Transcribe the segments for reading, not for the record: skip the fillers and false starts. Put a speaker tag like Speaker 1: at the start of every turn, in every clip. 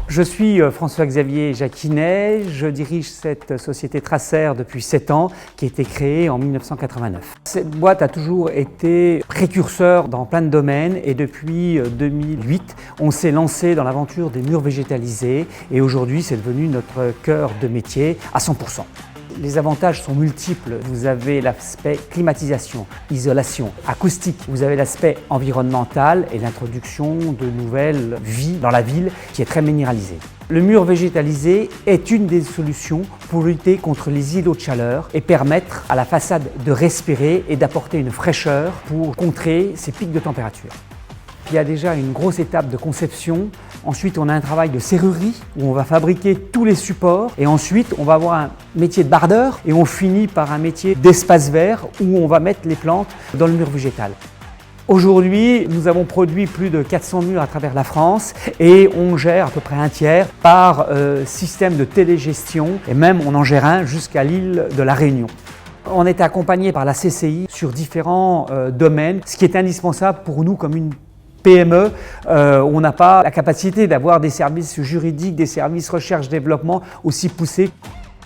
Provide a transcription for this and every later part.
Speaker 1: Je suis François-Xavier Jacquinet, je dirige cette société Tracer depuis 7 ans qui a été créée en 1989. Cette boîte a toujours été précurseur dans plein de domaines et depuis 2008, on s'est lancé dans l'aventure des murs végétalisés et aujourd'hui c'est devenu notre cœur de métier à 100%. Les avantages sont multiples. Vous avez l'aspect climatisation, isolation, acoustique. Vous avez l'aspect environnemental et l'introduction de nouvelles vies dans la ville qui est très minéralisée. Le mur végétalisé est une des solutions pour lutter contre les îlots de chaleur et permettre à la façade de respirer et d'apporter une fraîcheur pour contrer ces pics de température. Il y a déjà une grosse étape de conception. Ensuite, on a un travail de serrurerie où on va fabriquer tous les supports. Et ensuite, on va avoir un métier de bardeur et on finit par un métier d'espace vert où on va mettre les plantes dans le mur végétal. Aujourd'hui, nous avons produit plus de 400 murs à travers la France et on gère à peu près un tiers par système de télégestion et même on en gère un jusqu'à l'île de la Réunion. On est accompagné par la CCI sur différents domaines, ce qui est indispensable pour nous comme une PME, on n'a pas la capacité d'avoir des services juridiques, des services recherche-développement aussi poussés.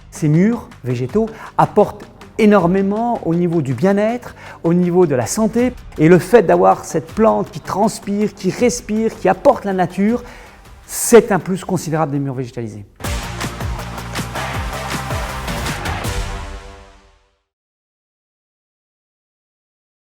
Speaker 1: Ces murs végétaux apportent énormément au niveau du bien-être, au niveau de la santé. Et le fait d'avoir cette plante qui transpire, qui respire, qui apporte la nature, c'est un plus considérable des murs végétalisés.